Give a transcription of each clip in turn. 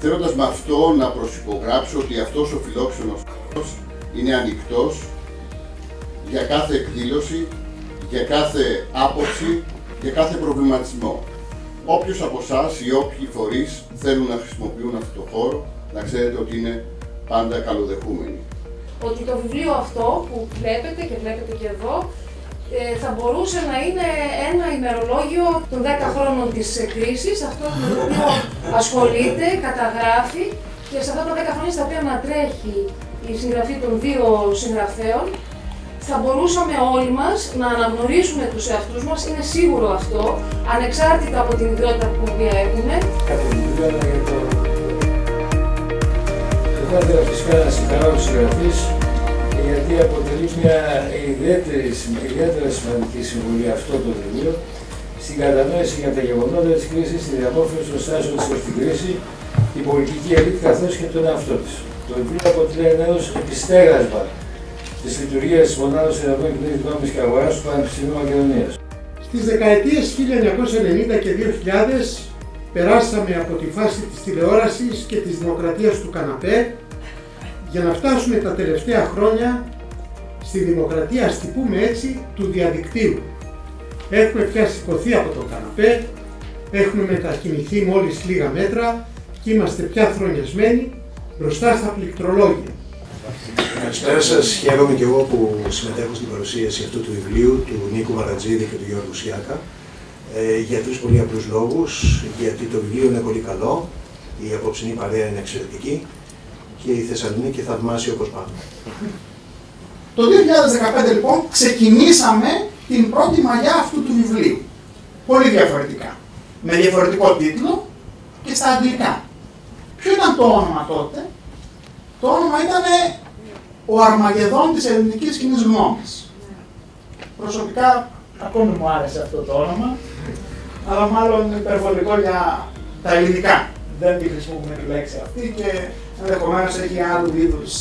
θέλοντας με αυτό να προσυπογράψω ότι αυτός ο φιλόξενος είναι ανοιχτός για κάθε εκδήλωση, για κάθε άποψη, για κάθε προβληματισμό. Όποιος από εσάς ή όποιοι φορείς θέλουν να χρησιμοποιούν αυτό το χώρο, να ξέρετε ότι είναι πάντα καλοδεχούμενοι. Ότι το βιβλίο αυτό που βλέπετε και βλέπετε και εδώ θα μπορούσε να είναι ένα ημερολόγιο των 10 χρόνων της κρίσης, αυτό το οποίο ασχολείται, καταγράφει και σε αυτά τα 10 χρόνια στα οποία ανατρέχει η συγγραφή των δύο συγγραφέων, θα μπορούσαμε όλοι μας να αναγνωρίσουμε τους εαυτούς μας, είναι σίγουρο αυτό, ανεξάρτητα από την ιδιότητα που έχουμε. Θα ήθελα φυσικά να συγχαρώ τους συγγραφείς, γιατί αποτελεί μια ιδιαίτερα σημαντική συμβολή αυτό το βιβλίο στην κατανόηση για τα γεγονότα της κρίσης, στη διαμόρφωση των στάσεων της προς την κρίση, την πολιτική ελίτ καθώς και τον εαυτό της. Το βιβλίο αποτελεί ένα είδος επιστέγασμα της λειτουργίας της Μονάδας Ερευνών Κοινωνικής Γνώμης και Αγοράς του Πανεπιστημίου Μακεδονίας. Στις δεκαετίες 1990 και 2000 περάσαμε από τη φάση της τηλεόρασης και της δημοκρατίας του καναπέ για να φτάσουμε τα τελευταία χρόνια στη δημοκρατία, ας τη πούμε έτσι, του διαδικτύου. Έχουμε πια σηκωθεί από το καναπέ, έχουμε μετακινηθεί μόλις λίγα μέτρα και είμαστε πια χρονιασμένοι μπροστά στα πληκτρολόγια. Καλησπέρα σας. Χαίρομαι και εγώ που συμμετέχω στην παρουσίαση αυτού του βιβλίου του Νίκου Μαρατζίδη και του Γιώργου Σιάκα. Για τρεις πολύ απλούς λόγους. Γιατί το βιβλίο είναι πολύ καλό, η απόψινή παρέα είναι εξαιρετική και η Θεσσαλονίκη θαυμάσια όπως πάντα. Το 2015 λοιπόν ξεκινήσαμε την πρώτη μαγιά αυτού του βιβλίου. Πολύ διαφορετικά. Με διαφορετικό τίτλο και στα αγγλικά. Ποιο ήταν το όνομα τότε? Το όνομα ήταν «Ο Αρμαγεδόν της ελληνικής κοινής γνώμης». Προσωπικά ακόμη μου άρεσε αυτό το όνομα, αλλά μάλλον υπερβολικό για τα ελληνικά. Δεν τη χρησιμοποιούμε τη λέξη αυτή και ενδεχομένως έχει άλλου είδους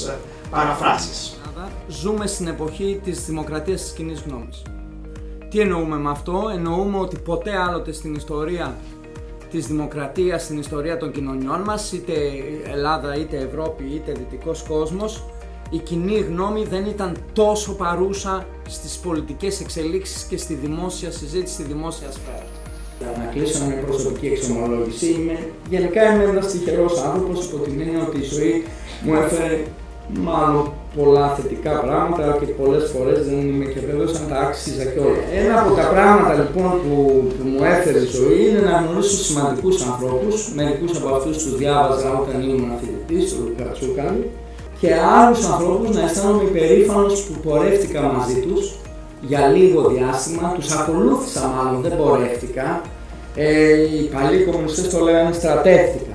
παραφράσεις. Ζούμε στην εποχή της δημοκρατίας της κοινής γνώμης. Τι εννοούμε με αυτό? Εννοούμε ότι ποτέ άλλοτε στην ιστορία της δημοκρατίας, στην ιστορία των κοινωνιών μας, είτε Ελλάδα, είτε Ευρώπη, είτε δυτικός κόσμος, η κοινή γνώμη δεν ήταν τόσο παρούσα στις πολιτικές εξελίξεις και στη δημόσια συζήτηση, στη δημόσια σφαίρα. Για να κλείσω μια προσωπική εξομολόγηση, γενικά είμαι ένας τυχερός άνθρωπος, υπό την έννοια ότι η ζωή μου έφερε μάλλον πολλά θετικά πράγματα και πολλές φορές δεν είμαι και βέβαιος αν τα άξιζα κιόλας. Ένα από τα πράγματα λοιπόν που μου έφερε η ζωή είναι να γνωρίσω σημαντικούς ανθρώπους, μερικούς από αυτούς τους διάβαζα όταν ήμουν φοιτητής στο Κατσούκαλη, και άλλους ανθρώπους να αισθάνομαι υπερήφανος που πορεύτηκα μαζί τους για λίγο διάστημα, τους ακολούθησα μάλλον, δεν πορεύτηκα. Οι παλιοί κομμουνιστές το λέγανε στρατεύτηκα.